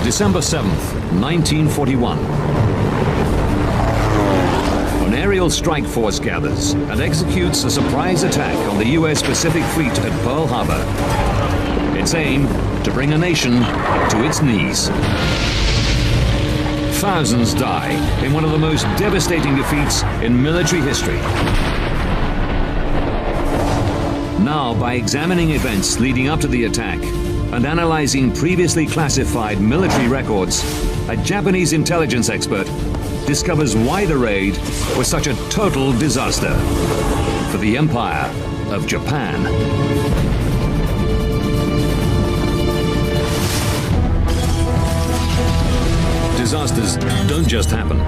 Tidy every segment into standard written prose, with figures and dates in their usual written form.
December 7th, 1941. An aerial strike force gathers and executes a surprise attack on the US Pacific Fleet at Pearl Harbor. Its aim, to bring a nation to its knees. Thousands die in one of the most devastating defeats in military history. Now, by examining events leading up to the attack and analyzing previously classified military records, a Japanese intelligence expert discovers why the raid was such a total disaster for the Empire of Japan. Disasters don't just happen.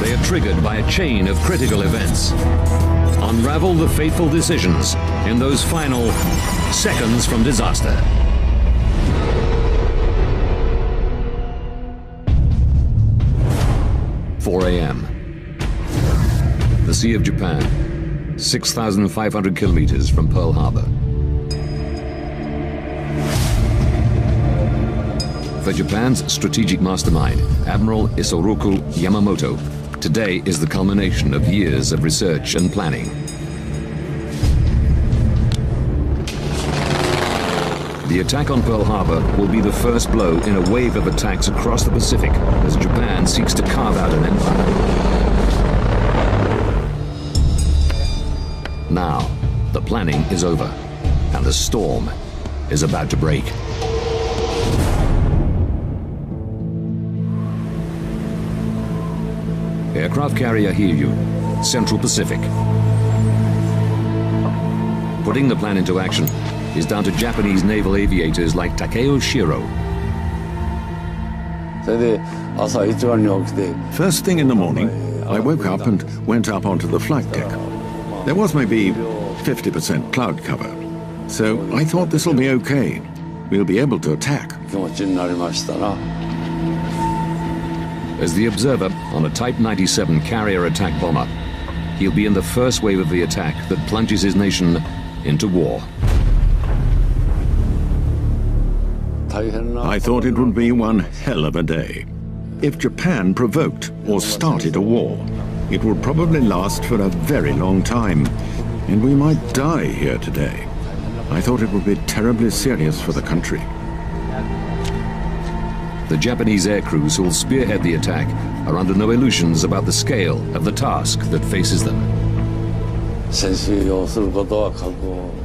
They are triggered by a chain of critical events. Unravel the fateful decisions in those final seconds from disaster. "4 a.m. The Sea of Japan, 6,500 kilometers from Pearl Harbor. For Japan's strategic mastermind, Admiral Isoroku Yamamoto, today is the culmination of years of research and planning. The attack on Pearl Harbor will be the first blow in a wave of attacks across the Pacific as Japan seeks to carve out an empire. Now, the planning is over, and the storm is about to break. Aircraft carrier Hiryu, Central Pacific. Putting the plan into action is down to Japanese naval aviators like Takeo Shiro. First thing in the morning, I woke up and went up onto the flight deck. There was maybe 50% cloud cover, so I thought this will be okay. We'll be able to attack. As the observer on a Type 97 carrier attack bomber, he'll be in the first wave of the attack that plunges his nation into war. I thought it would be one hell of a day. If Japan provoked or started a war, it would probably last for a very long time, and we might die here today. I thought it would be terribly serious for the country. The Japanese air crews who will spearhead the attack are under no illusions about the scale of the task that faces them.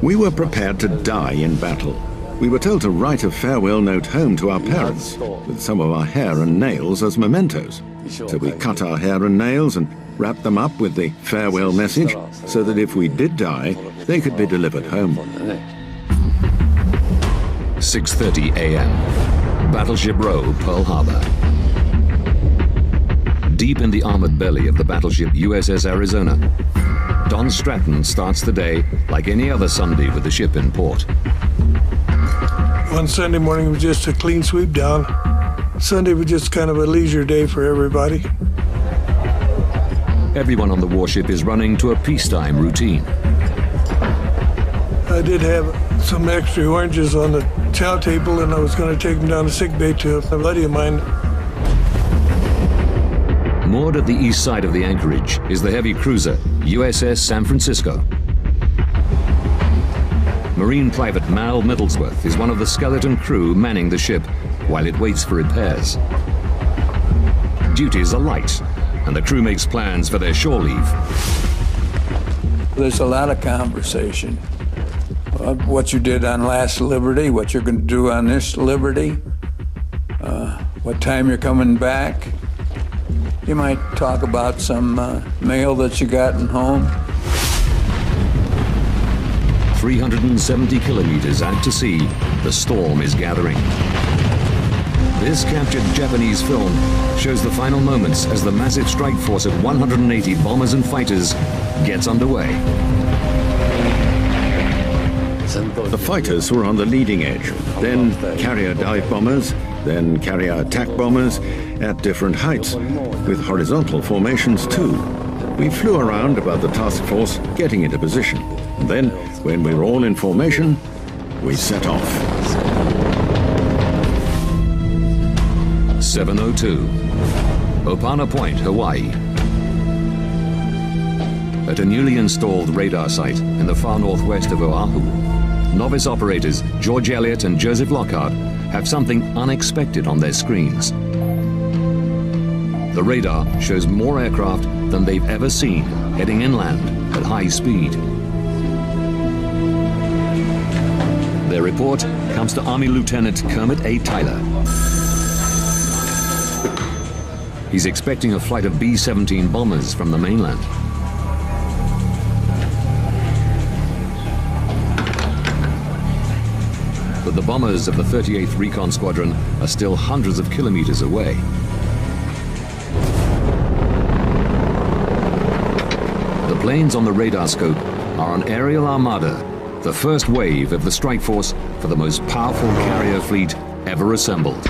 We were prepared to die in battle. We were told to write a farewell note home to our parents with some of our hair and nails as mementos. So we cut our hair and nails and wrapped them up with the farewell message so that if we did die, they could be delivered home. 6:30 a.m. Battleship Row, Pearl Harbor. Deep in the armored belly of the battleship USS Arizona, Don Stratton starts the day like any other Sunday with the ship in port. One Sunday morning was just a clean sweep down. Sunday was just kind of a leisure day for everybody. Everyone on the warship is running to a peacetime routine. I did have some extra oranges on the chow table, and I was going to take them down to sickbay to a buddy of mine. Moored at the east side of the anchorage is the heavy cruiser USS San Francisco. Marine Private Mal Middlesworth is one of the skeleton crew manning the ship while it waits for repairs. Duties are light, and the crew makes plans for their shore leave. There's a lot of conversation. What you did on last Liberty, what you're going to do on this Liberty, what time you're coming back. You might talk about some mail that you gotten home. 370 kilometers out to sea, the storm is gathering. This captured Japanese film shows the final moments as the massive strike force of 180 bombers and fighters gets underway. The fighters were on the leading edge, then carrier dive bombers, then carrier attack bombers at different heights, with horizontal formations too. We flew around above the task force, getting into position. And then, when we were all in formation, we set off. 7:02. Opana Point, Hawaii. At a newly installed radar site in the far northwest of Oahu, novice operators George Elliott and Joseph Lockhart have something unexpected on their screens. The radar shows more aircraft than they've ever seen heading inland at high speed. Their report comes to Army Lieutenant Kermit A. Tyler. He's expecting a flight of B-17 bombers from the mainland. But the bombers of the 38th Recon Squadron are still hundreds of kilometers away. The planes on the radar scope are an aerial armada, the first wave of the strike force for the most powerful carrier fleet ever assembled.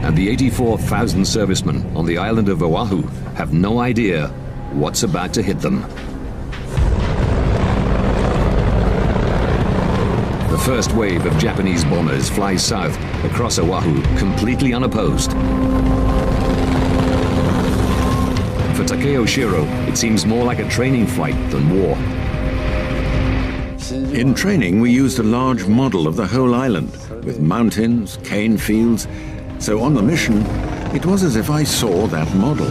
And the 84,000 servicemen on the island of Oahu have no idea what's about to hit them. The first wave of Japanese bombers flies south across Oahu completely unopposed. For Takeo Shiro, it seems more like a training flight than war. In training, we used a large model of the whole island, with mountains, cane fields. So on the mission, it was as if I saw that model.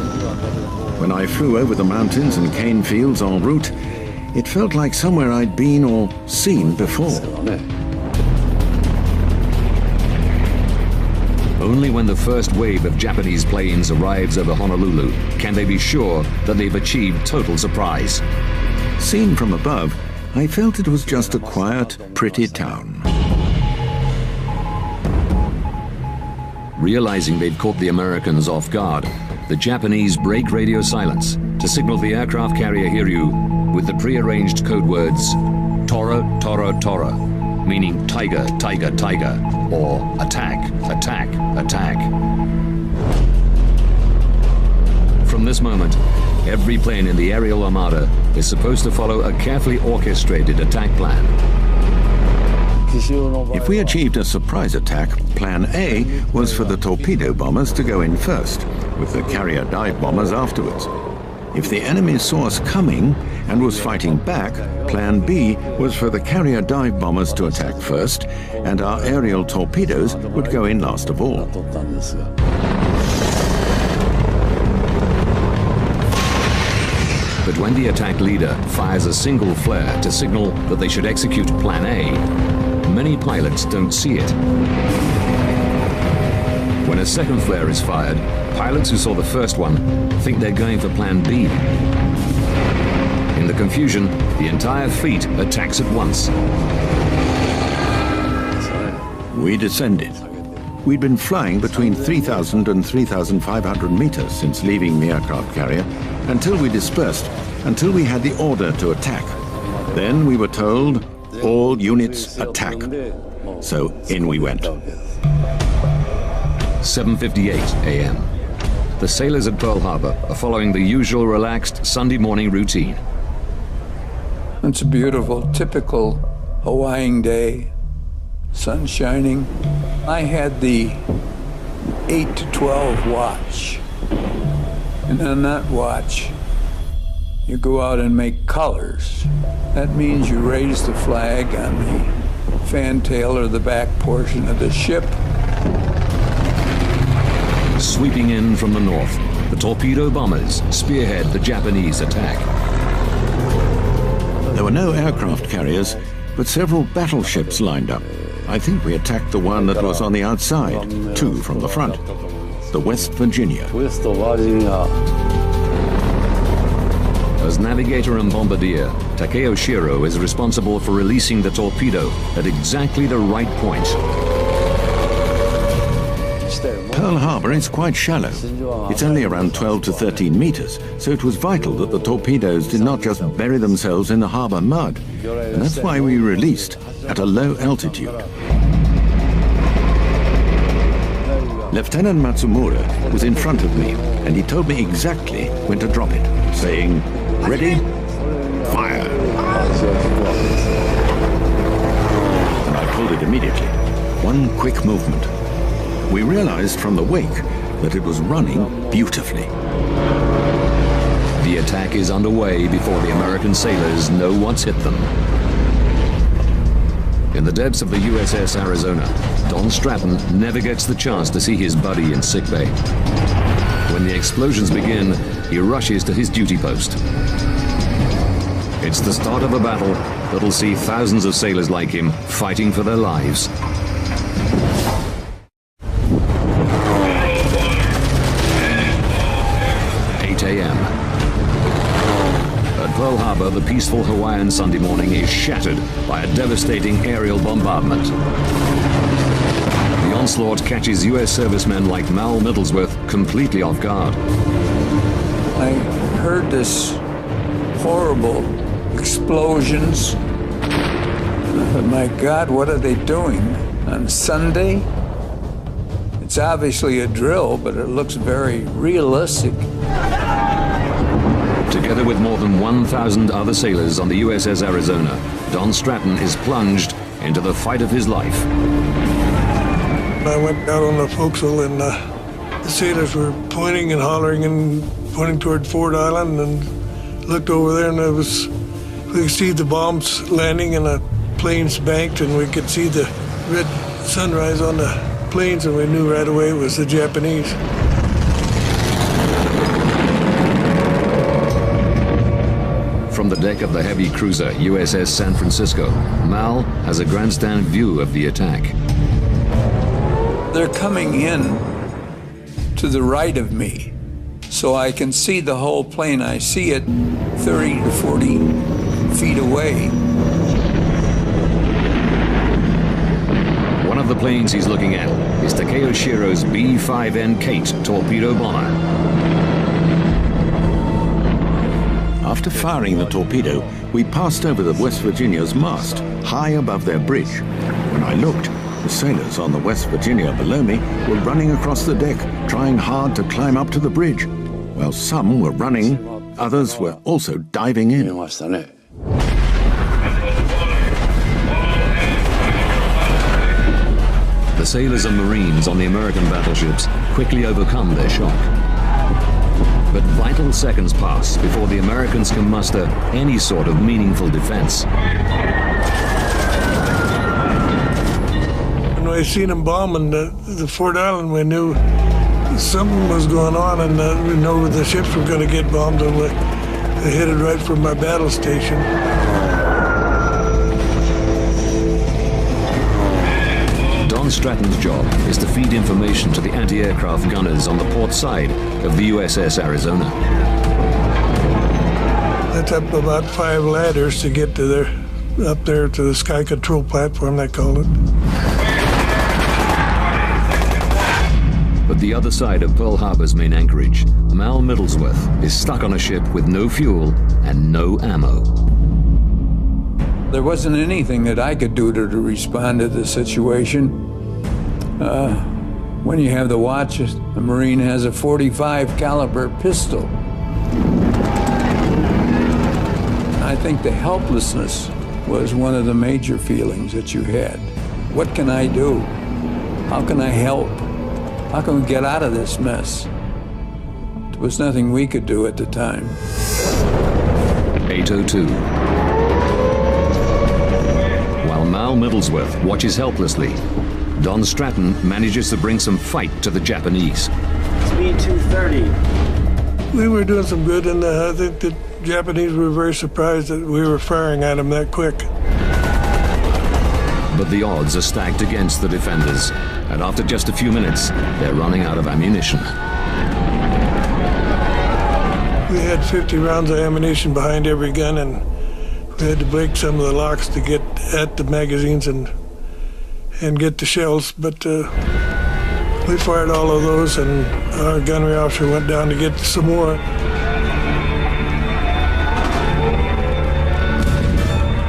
When I flew over the mountains and cane fields en route, it felt like somewhere I'd been or seen before. Only when the first wave of Japanese planes arrives over Honolulu can they be sure that they've achieved total surprise. Seen from above, I felt it was just a quiet, pretty town. Realizing they've caught the Americans off guard, the Japanese break radio silence to signal the aircraft carrier Hiryu with the pre-arranged code words Tora, Tora, Tora, meaning tiger, tiger, tiger, or attack, attack, attack. From this moment, every plane in the aerial armada is supposed to follow a carefully orchestrated attack plan. If we achieved a surprise attack, Plan A was for the torpedo bombers to go in first, with the carrier dive bombers afterwards. If the enemy saw us coming and was fighting back, Plan B was for the carrier dive bombers to attack first, and our aerial torpedoes would go in last of all. But when the attack leader fires a single flare to signal that they should execute Plan A, many pilots don't see it. When a second flare is fired, pilots who saw the first one think they're going for Plan B. In the confusion, the entire fleet attacks at once. We descended. We'd been flying between 3,000 and 3,500 meters since leaving the aircraft carrier, until we dispersed, until we had the order to attack. Then we were told, all units attack. So in we went. 7:58 a.m. The sailors at Pearl Harbor are following the usual relaxed Sunday morning routine. It's a beautiful, typical Hawaiian day, sun shining. I had the 8 to 12 watch. And on that watch, you go out and make colors. That means you raise the flag on the fantail or the back portion of the ship. Sweeping in from the north, the torpedo bombers spearhead the Japanese attack. There were no aircraft carriers, but several battleships lined up. I think we attacked the one that was on the outside, two from the front, the West Virginia. As navigator and bombardier, Takeo Shiro is responsible for releasing the torpedo at exactly the right point. Pearl Harbor is quite shallow. It's only around 12 to 13 meters, so it was vital that the torpedoes did not just bury themselves in the harbor mud. And that's why we released at a low altitude. Lieutenant Matsumura was in front of me, and he told me exactly when to drop it, saying, "Ready? Fire!" And I pulled it immediately. one quick movement. We realized from the wake that it was running beautifully. The attack is underway before the American sailors know what's hit them. In the depths of the USS Arizona, Don Stratton never gets the chance to see his buddy in sickbay. When the explosions begin, he rushes to his duty post. It's the start of a battle that'll see thousands of sailors like him fighting for their lives. 8 a.m. At Pearl Harbor, the peaceful Hawaiian Sunday morning is shattered by a devastating aerial bombardment. The onslaught catches U.S. servicemen like Mal Middlesworth completely off guard. I heard this horrible explosions. And I thought, my God, what are they doing on Sunday? It's obviously a drill, but it looks very realistic. Together with more than 1,000 other sailors on the USS Arizona, Don Stratton is plunged into the fight of his life. I went down on the forecastle and the sailors were pointing and hollering and pointing toward Ford Island, and looked over there, and we could see the bombs landing and the planes banked, and we could see the red sunrise on the planes, and we knew right away it was the Japanese. From the deck of the heavy cruiser USS San Francisco, Mal has a grandstand view of the attack. They're coming in to the right of me, so I can see the whole plane. I see it 30 to 40 feet away. One of the planes he's looking at is Takeo Shiro's B-5N Kate torpedo bomber. After firing the torpedo, we passed over the West Virginia's mast, high above their bridge. When I looked, the sailors on the West Virginia below me were running across the deck, trying hard to climb up to the bridge. While some were running, others were also diving in. The sailors and Marines on the American battleships quickly overcome their shock. But vital seconds pass before the Americans can muster any sort of meaningful defense. When we seen them bombing the Fort Island, we knew something was going on, and we know the ships were going to get bombed, and we headed right for my battle station. Don Stratton's job is to feed information to the anti-aircraft gunners on the port side of the USS Arizona. That's up about 5 ladders to get to up there to the sky control platform, they call it. But the other side of Pearl Harbor's main anchorage, Mal Middlesworth is stuck on a ship with no fuel and no ammo. There wasn't anything that I could do to respond to the situation. When you have the watch, a Marine has a .45 caliber pistol. I think the helplessness was one of the major feelings that you had. What can I do? How can I help? How can we get out of this mess? There was nothing we could do at the time. 8:02. While Mal Middlesworth watches helplessly, Don Stratton manages to bring some fight to the Japanese. Speed 230. We were doing some good, and I think the Japanese were very surprised that we were firing at them that quick. But the odds are stacked against the defenders, and after just a few minutes, they're running out of ammunition. We had 50 rounds of ammunition behind every gun, and we had to break some of the locks to get at the magazines and get the shells, but we fired all of those, and our gunnery officer went down to get some more.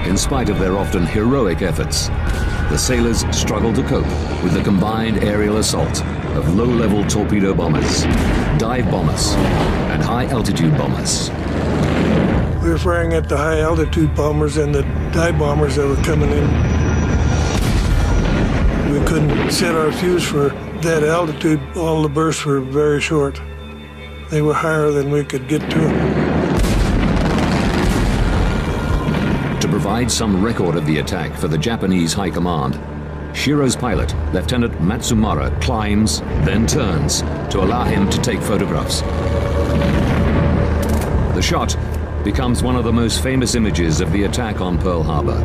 In spite of their often heroic efforts, the sailors struggle to cope with the combined aerial assault of low-level torpedo bombers, dive bombers, and high-altitude bombers. We were firing at the high-altitude bombers and the dive bombers that were coming in. We couldn't set our fuse for that altitude, all the bursts were very short. They were higher than we could get to them. To provide some record of the attack for the Japanese High Command, Shiro's pilot, Lieutenant Matsumura, climbs, then turns to allow him to take photographs. The shot becomes one of the most famous images of the attack on Pearl Harbor.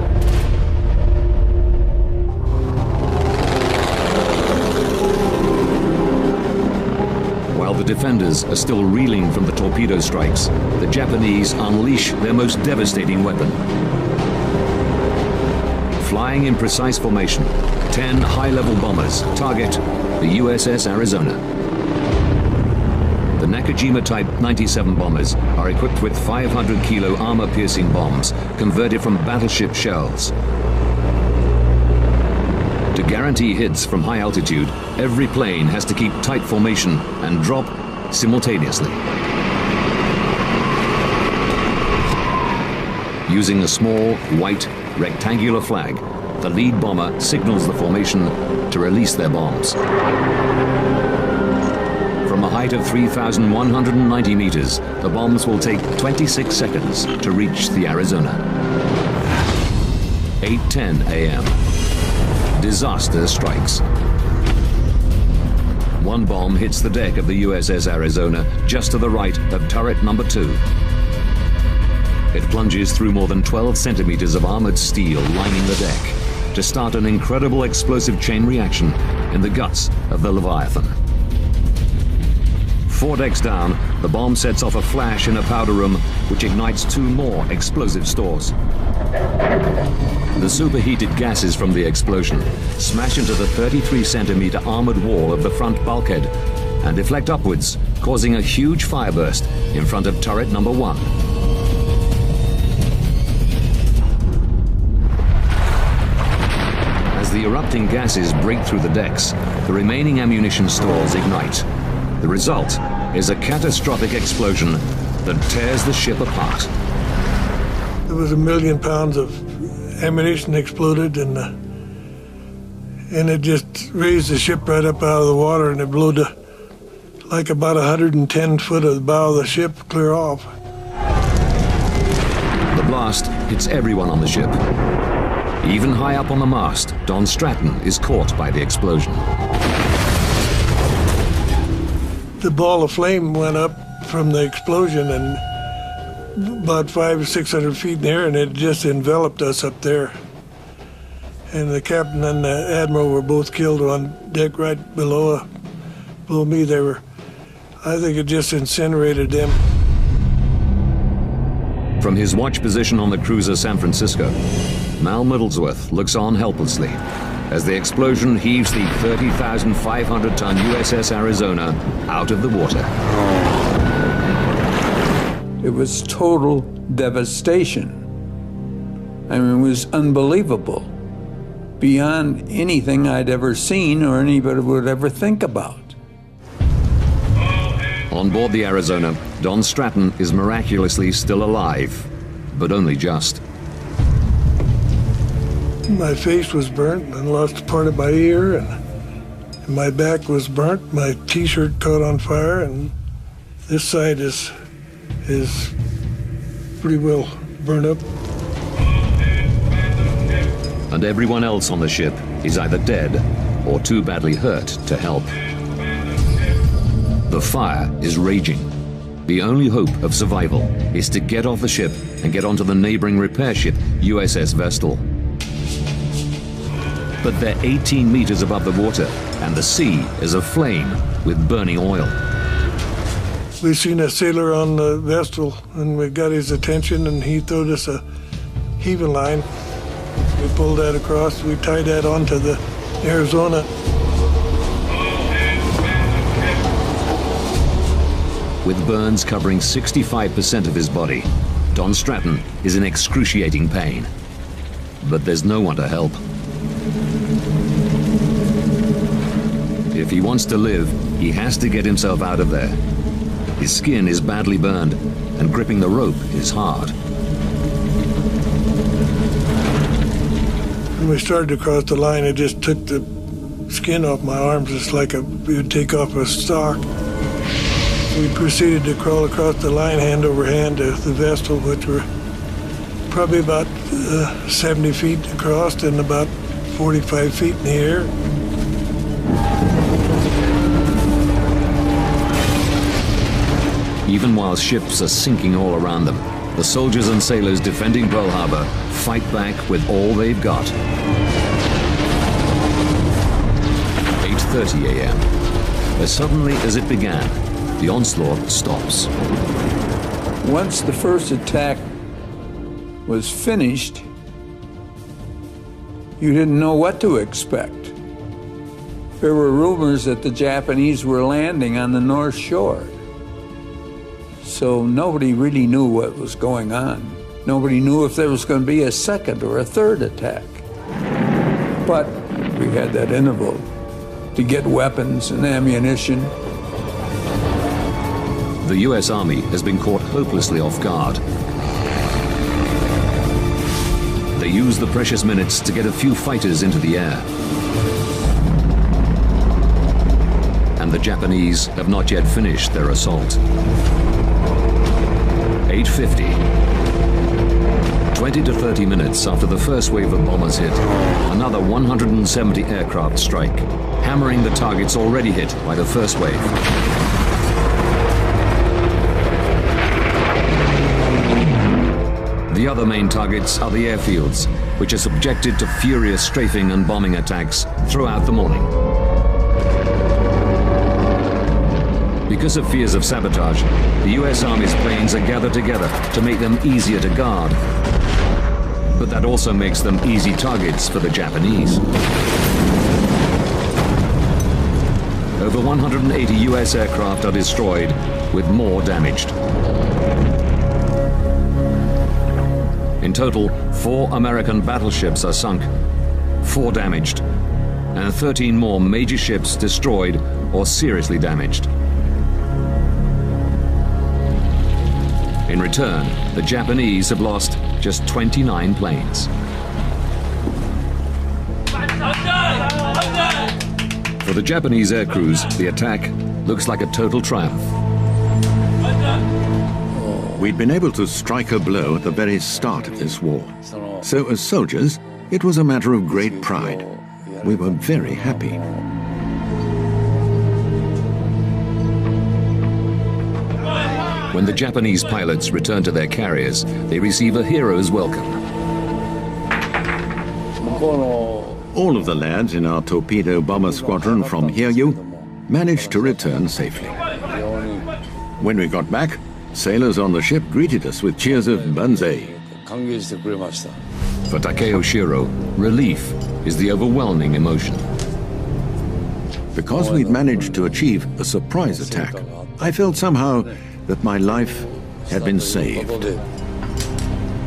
While the defenders are still reeling from the torpedo strikes, the Japanese unleash their most devastating weapon. Flying in precise formation, 10 high-level bombers target the USS Arizona. The Nakajima-type 97 bombers are equipped with 500-kilo armor-piercing bombs converted from battleship shells. To guarantee hits from high altitude, every plane has to keep tight formation and drop simultaneously. Using a small, white, rectangular flag, the lead bomber signals the formation to release their bombs. From a height of 3,190 meters, the bombs will take 26 seconds to reach the Arizona. 8:10 a.m. Disaster strikes. One bomb hits the deck of the USS Arizona just to the right of turret number 2. It plunges through more than 12 centimeters of armored steel lining the deck to start an incredible explosive chain reaction in the guts of the Leviathan. 4 decks down, the bomb sets off a flash in a powder room which ignites 2 more explosive stores. The superheated gases from the explosion smash into the 33-centimeter armored wall of the front bulkhead and deflect upwards, causing a huge fireburst in front of turret number 1. As the erupting gases break through the decks, the remaining ammunition stores ignite. The result is a catastrophic explosion that tears the ship apart. There was 1 million pounds of ammunition exploded, and it just raised the ship right up out of the water, and it blew like about 110 foot of the bow of the ship clear off. The blast hits everyone on the ship. Even high up on the mast, Don Stratton is caught by the explosion. The ball of flame went up from the explosion and about 500 or 600 feet in the air, and it just enveloped us up there. And the captain and the admiral were both killed on deck right below me. I think it just incinerated them. From his watch position on the cruiser San Francisco, Mal Middlesworth looks on helplessly as the explosion heaves the 30,500-ton USS Arizona out of the water. It was total devastation. I mean, it was unbelievable, beyond anything I'd ever seen or anybody would ever think about. On board the Arizona, Don Stratton is miraculously still alive, but only just. My face was burnt and lost part of my ear, and my back was burnt. My t-shirt caught on fire, and this side is pretty well burned up. And everyone else on the ship is either dead or too badly hurt to help. The fire is raging. The only hope of survival is to get off the ship and get onto the neighboring repair ship, USS Vestal. But they're 18 meters above the water, and the sea is aflame with burning oil. We seen a sailor on the Vestal, and we got his attention, and he threw us a heaving line. We pulled that across. We tied that onto the Arizona. With burns covering 65% of his body, Don Stratton is in excruciating pain. But there's no one to help. If he wants to live, he has to get himself out of there. His skin is badly burned, and gripping the rope is hard. When we started to cross the line, it just took the skin off my arms. It's like you would take off a stalk. We proceeded to crawl across the line hand over hand to the vessel, which were probably about 70 feet across and about 45 feet in the air. Even while ships are sinking all around them, the soldiers and sailors defending Pearl Harbor fight back with all they've got. 8:30 a.m. As suddenly as it began, the onslaught stops. Once the first attack was finished, you didn't know what to expect. There were rumors that the Japanese were landing on the North Shore. So nobody really knew what was going on. Nobody knew if there was going to be a second or a third attack. But we had that interval to get weapons and ammunition. The U.S. Army has been caught hopelessly off guard. They use the precious minutes to get a few fighters into the air. And the Japanese have not yet finished their assault. 8:50. 20 to 30 minutes after the first wave of bombers hit, another 170 aircraft strike, hammering the targets already hit by the first wave. The other main targets are the airfields, which are subjected to furious strafing and bombing attacks throughout the morning. Because of fears of sabotage, the U.S. Army's planes are gathered together to make them easier to guard. But that also makes them easy targets for the Japanese. Over 180 U.S. aircraft are destroyed, with more damaged. In total, 4 American battleships are sunk, 4 damaged, and 13 more major ships destroyed or seriously damaged. In return, the Japanese have lost just 29 planes. For the Japanese air crews, the attack looks like a total triumph. We'd been able to strike a blow at the very start of this war. So as soldiers, it was a matter of great pride. We were very happy. When the Japanese pilots return to their carriers, they receive a hero's welcome. All of the lads in our torpedo bomber squadron from Hiryu managed to return safely. When we got back, sailors on the ship greeted us with cheers of Banzai. For Takeo Shiro, relief is the overwhelming emotion. Because we'd managed to achieve a surprise attack, I felt somehow that my life had been saved.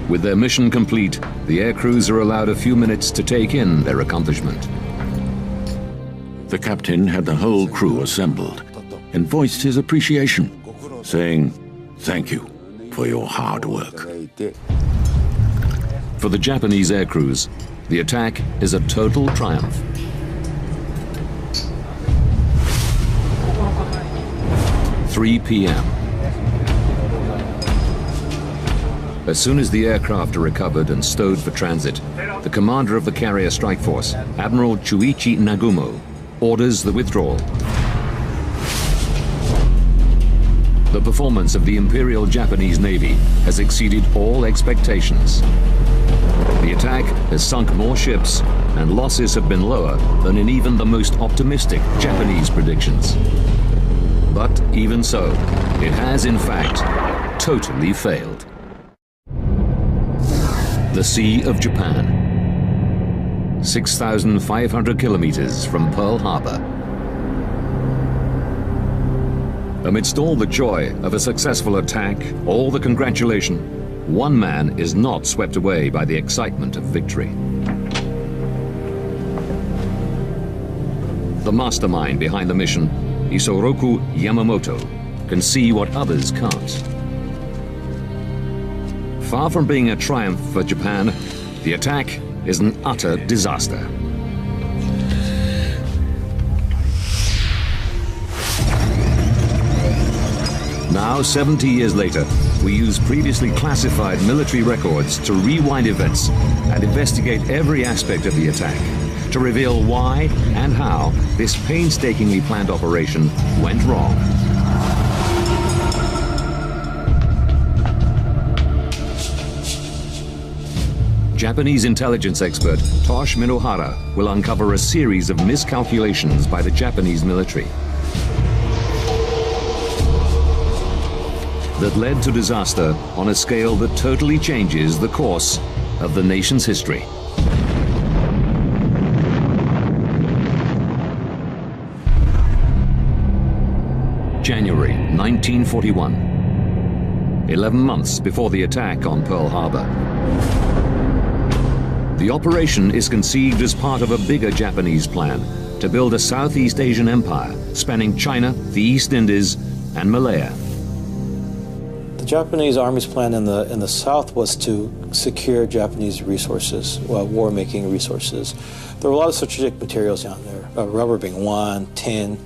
With their mission complete, the air crews are allowed a few minutes to take in their accomplishment. The captain had the whole crew assembled and voiced his appreciation, saying, "Thank you for your hard work." For the Japanese air crews, the attack is a total triumph. "3 p.m. As soon as the aircraft are recovered and stowed for transit, the commander of the carrier strike force, Admiral Chuichi Nagumo, orders the withdrawal. The performance of the Imperial Japanese Navy has exceeded all expectations. The attack has sunk more ships, and losses have been lower than in even the most optimistic Japanese predictions. But even so, it has in fact totally failed. The Sea of Japan, 6,500 kilometers from Pearl Harbor. Amidst all the joy of a successful attack, all the congratulation, one man is not swept away by the excitement of victory. The mastermind behind the mission, Isoroku Yamamoto, can see what others can't. Far from being a triumph for Japan, the attack is an utter disaster. Now, 70 years later, we use previously classified military records to rewind events and investigate every aspect of the attack, to reveal why and how this painstakingly planned operation went wrong. Japanese intelligence expert Tosh Minohara will uncover a series of miscalculations by the Japanese military that led to disaster on a scale that totally changes the course of the nation's history. January 1941, 11 months before the attack on Pearl Harbor. The operation is conceived as part of a bigger Japanese plan to build a Southeast Asian empire spanning China, the East Indies, and Malaya. The Japanese Army's plan in the South was to secure Japanese resources, war-making resources. There were a lot of strategic materials down there, rubber being one, tin,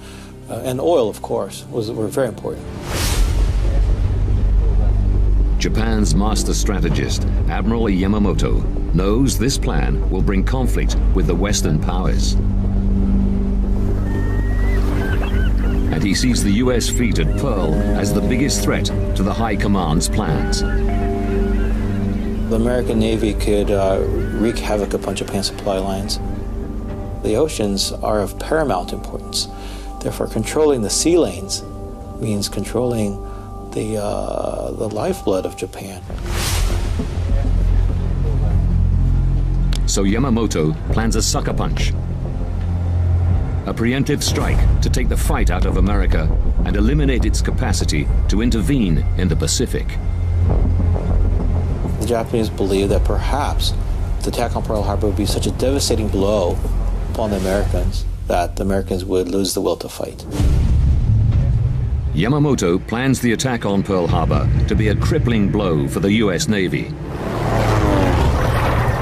and oil, of course, were very important. Japan's master strategist, Admiral Yamamoto, knows this plan will bring conflict with the Western powers. And he sees the US fleet at Pearl as the biggest threat to the High Command's plans. The American Navy could wreak havoc upon Japan's supply lines. The oceans are of paramount importance. Therefore, controlling the sea lanes means controlling the lifeblood of Japan. So Yamamoto plans a sucker punch, a preemptive strike to take the fight out of America and eliminate its capacity to intervene in the Pacific. The Japanese believed that perhaps the attack on Pearl Harbor would be such a devastating blow upon the Americans that the Americans would lose the will to fight. Yamamoto plans the attack on Pearl Harbor to be a crippling blow for the US Navy.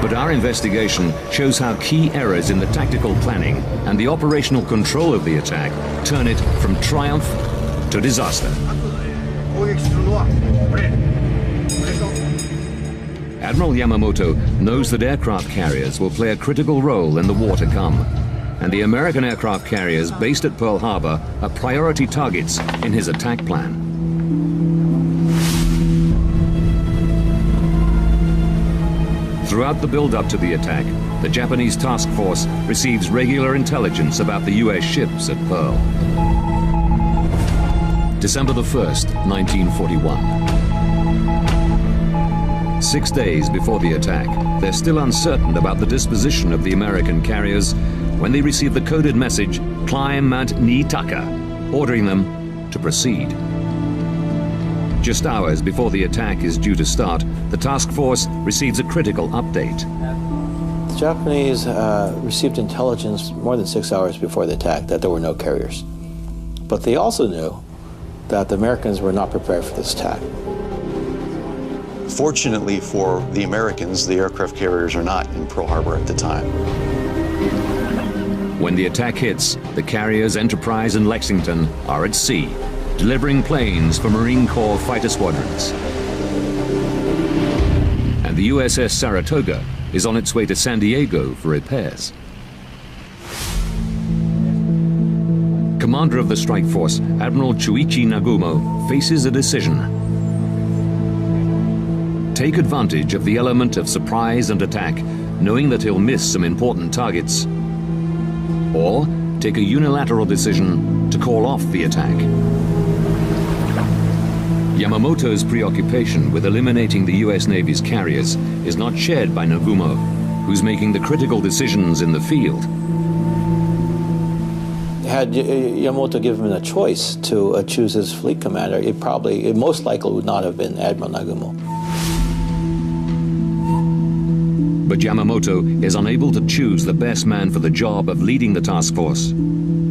But our investigation shows how key errors in the tactical planning and the operational control of the attack turn it from triumph to disaster. Admiral Yamamoto knows that aircraft carriers will play a critical role in the war to come, and the American aircraft carriers based at Pearl Harbor are priority targets in his attack plan. Throughout the build-up to the attack, the Japanese task force receives regular intelligence about the US ships at Pearl. December the 1st, 1941. 6 days before the attack, they're still uncertain about the disposition of the American carriers when they receive the coded message, "Climb Mount Niitaka," ordering them to proceed. Just hours before the attack is due to start, the task force receives a critical update. The Japanese received intelligence more than 6 hours before the attack that there were no carriers. But they also knew that the Americans were not prepared for this attack. Fortunately for the Americans, the aircraft carriers are not in Pearl Harbor at the time. When the attack hits, the carriers Enterprise and Lexington are at sea, delivering planes for Marine Corps fighter squadrons. And the USS Saratoga is on its way to San Diego for repairs. Commander of the strike force, Admiral Chuichi Nagumo, faces a decision. Take advantage of the element of surprise and attack, knowing that he'll miss some important targets, or take a unilateral decision to call off the attack. Yamamoto's preoccupation with eliminating the US Navy's carriers is not shared by Nagumo, who's making the critical decisions in the field. Had Yamamoto given him a choice to choose his fleet commander, it most likely would not have been Admiral Nagumo. But Yamamoto is unable to choose the best man for the job of leading the task force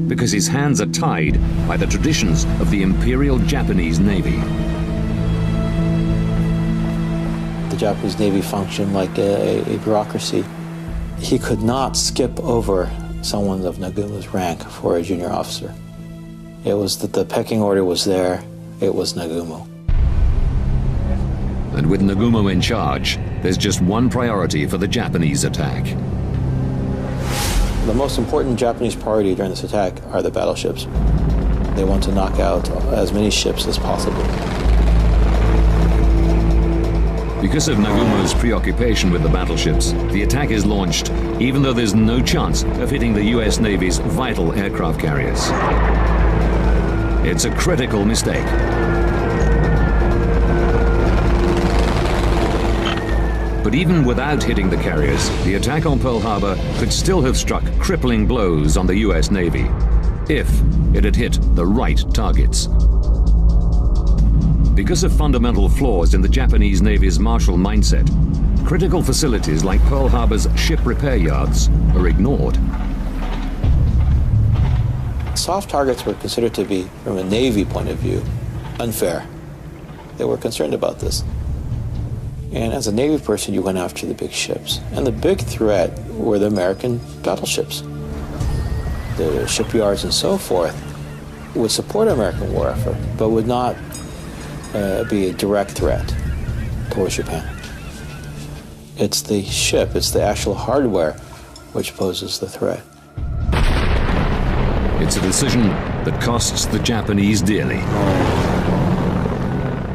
because his hands are tied by the traditions of the Imperial Japanese Navy. The Japanese Navy functioned like a bureaucracy. He could not skip over someone of Nagumo's rank for a junior officer. It was that the pecking order was there, it was Nagumo. And with Nagumo in charge, there's just one priority for the Japanese attack. The most important Japanese priority during this attack are the battleships. They want to knock out as many ships as possible. Because of Nagumo's preoccupation with the battleships, the attack is launched, even though there's no chance of hitting the US Navy's vital aircraft carriers. It's a critical mistake. But even without hitting the carriers, the attack on Pearl Harbor could still have struck crippling blows on the US Navy, if it had hit the right targets. Because of fundamental flaws in the Japanese Navy's martial mindset, critical facilities like Pearl Harbor's ship repair yards are ignored. Soft targets were considered to be, from a Navy point of view, unfair. They were concerned about this. And as a Navy person, you went after the big ships. And the big threat were the American battleships. The shipyards and so forth would support American war effort, but would not be a direct threat towards Japan. It's the ship, it's the actual hardware which poses the threat. It's a decision that costs the Japanese dearly.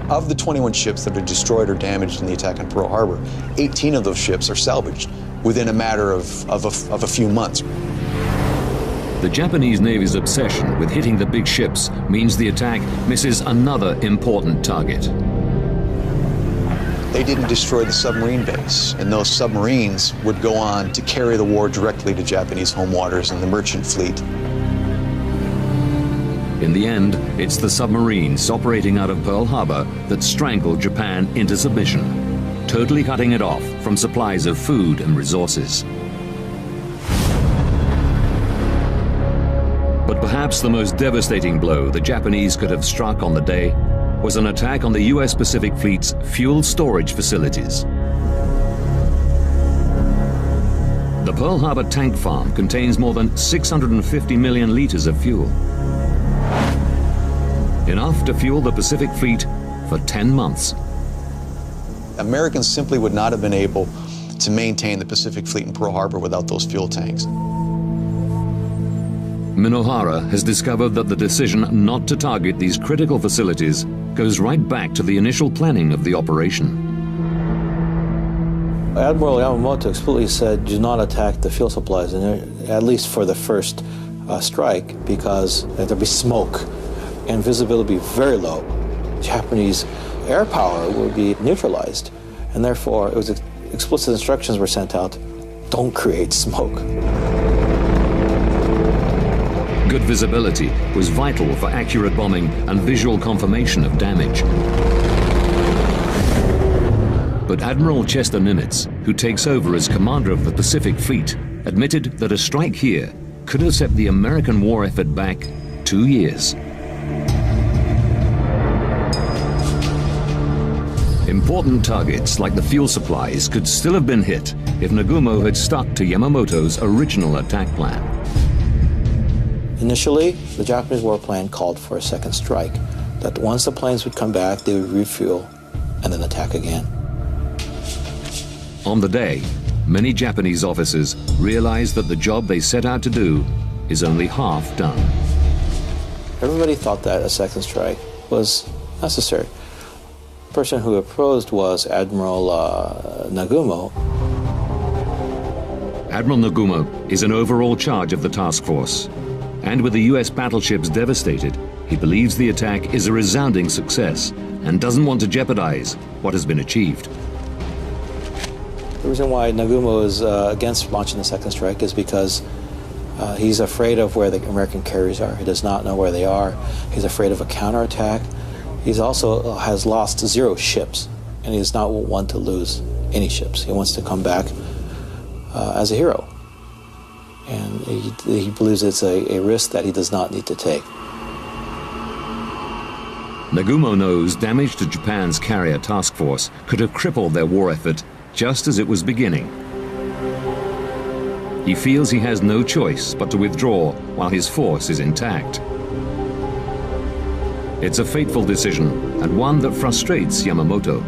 Of the 21 ships that are destroyed or damaged in the attack on Pearl Harbor, 18 of those ships are salvaged within a matter of a few months. The Japanese Navy's obsession with hitting the big ships means the attack misses another important target. They didn't destroy the submarine base, and those submarines would go on to carry the war directly to Japanese home waters and the merchant fleet. In the end, it's the submarines operating out of Pearl Harbor that strangled Japan into submission, totally cutting it off from supplies of food and resources. But perhaps the most devastating blow the Japanese could have struck on the day was an attack on the US Pacific Fleet's fuel storage facilities. The Pearl Harbor tank farm contains more than 650 million liters of fuel. Enough to fuel the Pacific Fleet for 10 months. Americans simply would not have been able to maintain the Pacific Fleet in Pearl Harbor without those fuel tanks. Minohara has discovered that the decision not to target these critical facilities goes right back to the initial planning of the operation. Admiral Yamamoto explicitly said, do not attack the fuel supplies, and at least for the first strike, because there'd be smoke and visibility would be very low. Japanese air power would be neutralized, and therefore it was explicit instructions were sent out, don't create smoke. Good visibility was vital for accurate bombing and visual confirmation of damage. But Admiral Chester Nimitz, who takes over as commander of the Pacific Fleet, admitted that a strike here could have set the American war effort back 2 years. Important targets like the fuel supplies could still have been hit if Nagumo had stuck to Yamamoto's original attack plan. Initially, the Japanese war plan called for a second strike, that once the planes would come back, they would refuel and then attack again. On the day, many Japanese officers realized that the job they set out to do is only half done. Everybody thought that a second strike was necessary. The person who opposed was Admiral Nagumo. Admiral Nagumo is in overall charge of the task force. And with the US battleships devastated, he believes the attack is a resounding success and doesn't want to jeopardize what has been achieved. The reason why Nagumo is against launching the second strike is because he's afraid of where the American carriers are. He does not know where they are. He's afraid of a counterattack. He's also has lost 0 ships, and he does not want to lose any ships. He wants to come back as a hero. And he believes it's a risk that he does not need to take. Nagumo knows damage to Japan's carrier task force could have crippled their war effort just as it was beginning. He feels he has no choice but to withdraw while his force is intact. It's a fateful decision, and one that frustrates Yamamoto.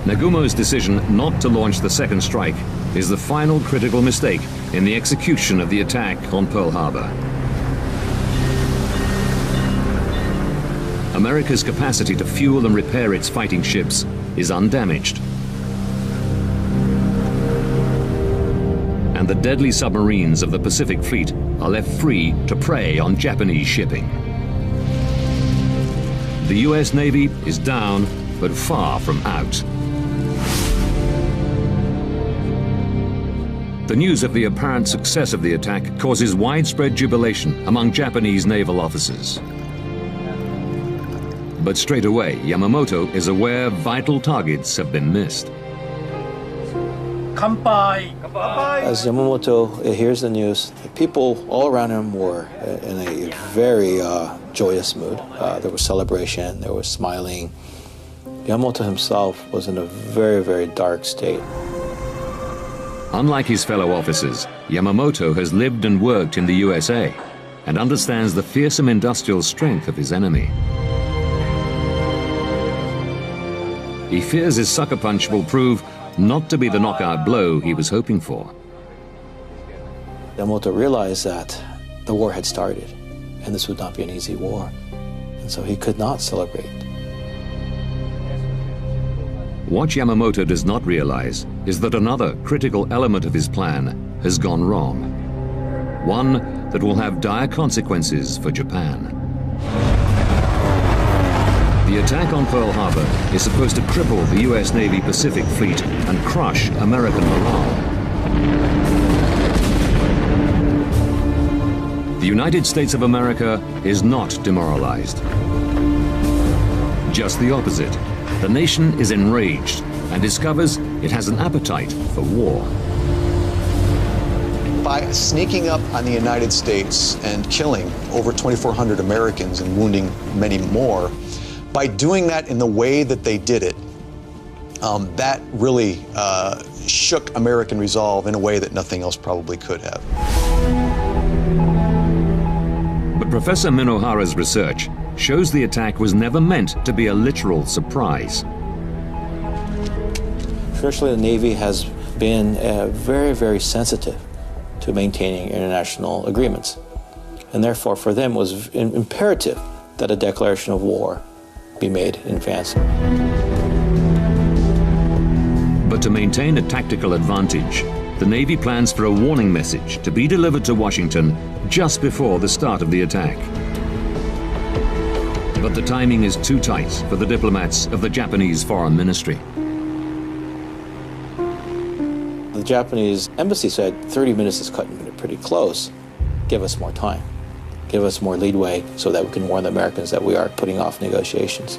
Nagumo's decision not to launch the second strike is the final critical mistake in the execution of the attack on Pearl Harbor. America's capacity to fuel and repair its fighting ships is undamaged. And the deadly submarines of the Pacific Fleet are left free to prey on Japanese shipping. The US Navy is down, but far from out. The news of the apparent success of the attack causes widespread jubilation among Japanese naval officers. But straight away, Yamamoto is aware vital targets have been missed. As Yamamoto hears the news, people all around him were in a very joyous mood. There was celebration, there was smiling. Yamamoto himself was in a very, very dark state. Unlike his fellow officers, Yamamoto has lived and worked in the USA and understands the fearsome industrial strength of his enemy. He fears his sucker punch will prove not to be the knockout blow he was hoping for. Yamamoto realized that the war had started, and this would not be an easy war, and so he could not celebrate. What Yamamoto does not realize is that another critical element of his plan has gone wrong. One that will have dire consequences for Japan. The attack on Pearl Harbor is supposed to cripple the US Navy Pacific Fleet and crush American morale. The United States of America is not demoralized. Just the opposite. The nation is enraged and discovers it has an appetite for war. By sneaking up on the United States and killing over 2,400 Americans and wounding many more, by doing that in the way that they did it, that really shook American resolve in a way that nothing else probably could have. But Professor Minohara's research shows the attack was never meant to be a literal surprise. Traditionally, the Navy has been very, very sensitive to maintaining international agreements. And therefore, for them, it was imperative that a declaration of war be made in advance. But to maintain a tactical advantage, the Navy plans for a warning message to be delivered to Washington just before the start of the attack. But the timing is too tight for the diplomats of the Japanese Foreign Ministry. The Japanese embassy said 30 minutes is cutting it pretty close. Give us more time. Give us more leadway so that we can warn the Americans that we are putting off negotiations.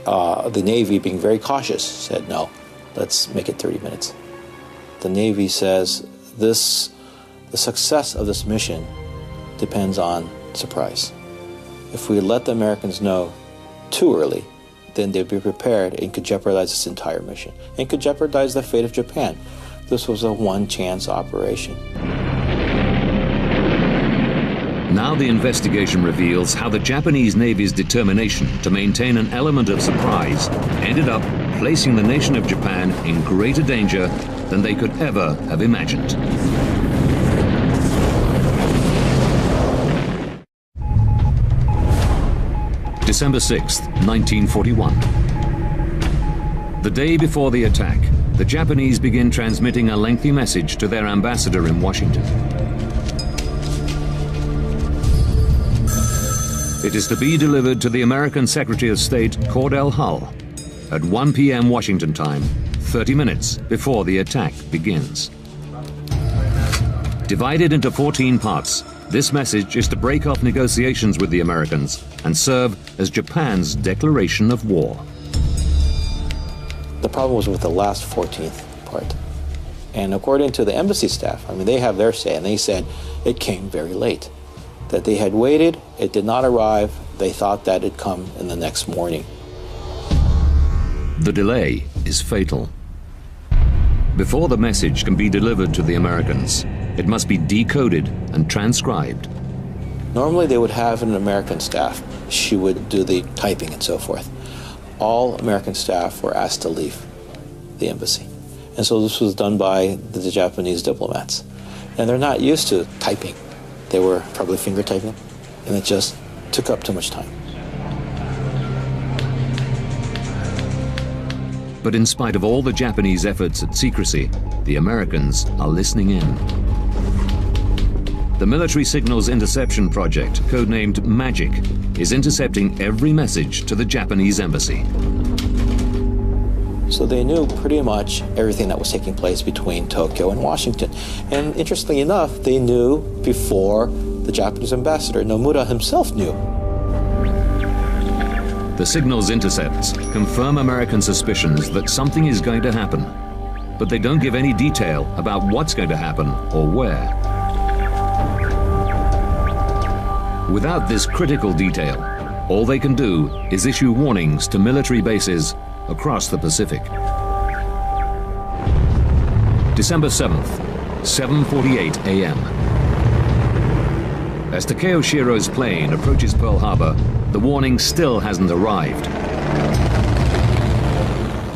The Navy, being very cautious, said no, let's make it 30 minutes. The Navy says the success of this mission depends on surprise. If we let the Americans know too early, then they'd be prepared and could jeopardize this entire mission and could jeopardize the fate of Japan. This was a one-chance operation. Now the investigation reveals how the Japanese Navy's determination to maintain an element of surprise ended up placing the nation of Japan in greater danger than they could ever have imagined. December 6th, 1941. The day before the attack, the Japanese begin transmitting a lengthy message to their ambassador in Washington. It is to be delivered to the American Secretary of State, Cordell Hull, at 1 p.m. Washington time, 30 minutes before the attack begins. Divided into 14 parts, this message is to break off negotiations with the Americans and serve as Japan's declaration of war. The problem was with the last 14th part. And according to the embassy staff, I mean, they have their say, and they said it came very late. That they had waited, it did not arrive, they thought that it'd come in the next morning. The delay is fatal. Before the message can be delivered to the Americans, it must be decoded and transcribed. Normally they would have an American staff. She would do the typing and so forth. All American staff were asked to leave the embassy. And so this was done by the Japanese diplomats. And they're not used to typing. They were probably finger typing, and it just took up too much time. But in spite of all the Japanese efforts at secrecy, the Americans are listening in. The Military Signals Interception Project, codenamed MAGIC, is intercepting every message to the Japanese embassy. So they knew pretty much everything that was taking place between Tokyo and Washington. And interestingly enough, they knew before the Japanese ambassador. Nomura himself knew. The signals intercepts confirm American suspicions that something is going to happen, but they don't give any detail about what's going to happen or where. Without this critical detail, all they can do is issue warnings to military bases across the Pacific. December 7th, 7:48 a.m. As Takeo Shiro's plane approaches Pearl Harbor, the warning still hasn't arrived.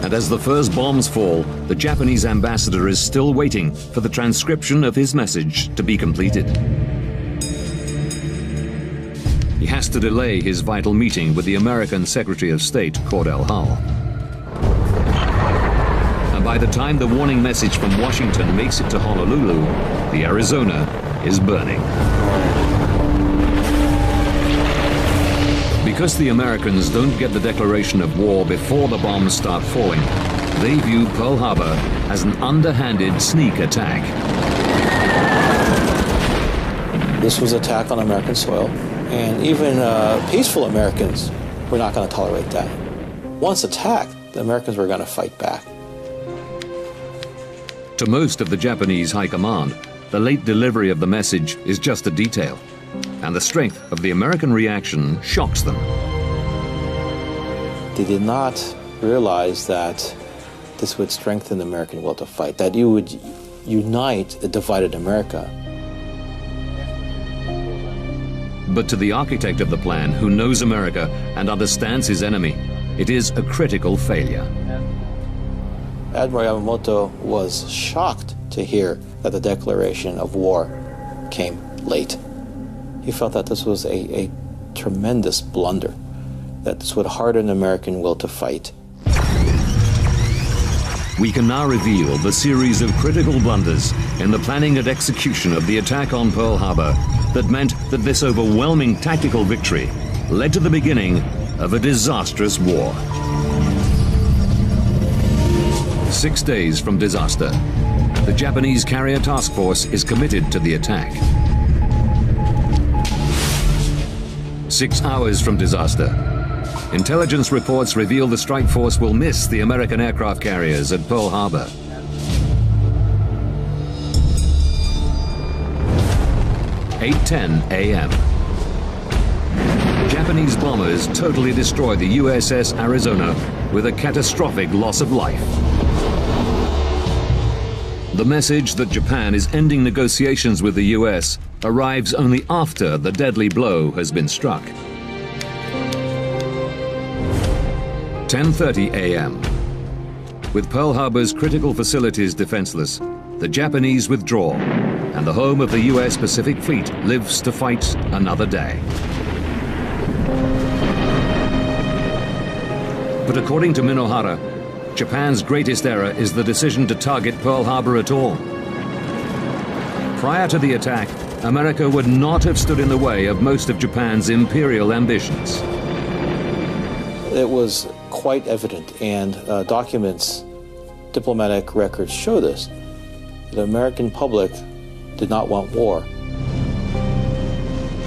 And as the first bombs fall, the Japanese ambassador is still waiting for the transcription of his message to be completed. He has to delay his vital meeting with the American Secretary of State, Cordell Hull. And by the time the warning message from Washington makes it to Honolulu, the Arizona is burning. Because the Americans don't get the declaration of war before the bombs start falling, they view Pearl Harbor as an underhanded sneak attack. This was an attack on American soil, and even peaceful Americans were not going to tolerate that. Once attacked, the Americans were going to fight back. To most of the Japanese high command, the late delivery of the message is just a detail, and the strength of the American reaction shocks them. They did not realize that this would strengthen the American will to fight, that you would unite a divided America. But to the architect of the plan, who knows America and understands his enemy, it is a critical failure. Admiral Yamamoto was shocked to hear that the declaration of war came late. He felt that this was a tremendous blunder, that this would harden American will to fight. We can now reveal the series of critical blunders in the planning and execution of the attack on Pearl Harbor that meant that this overwhelming tactical victory led to the beginning of a disastrous war. 6 days from disaster, the Japanese carrier task force is committed to the attack. 6 hours from disaster, intelligence reports reveal the strike force will miss the American aircraft carriers at Pearl Harbor. At 8:10 a.m. Japanese bombers totally destroy the USS Arizona with a catastrophic loss of life. The message that Japan is ending negotiations with the US arrives only after the deadly blow has been struck. 10:30 a.m. With Pearl Harbor's critical facilities defenseless, the Japanese withdraw, and the home of the US Pacific Fleet lives to fight another day. But according to Minohara, Japan's greatest error is the decision to target Pearl Harbor at all. Prior to the attack, America would not have stood in the way of most of Japan's imperial ambitions. It was quite evident, and documents, diplomatic records show this. The American public did not want war.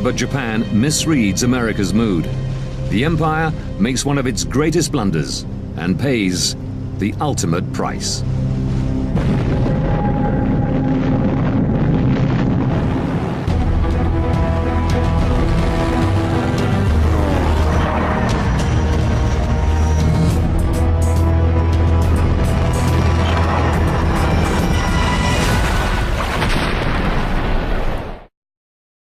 But Japan misreads America's mood. The empire makes one of its greatest blunders and pays the ultimate price.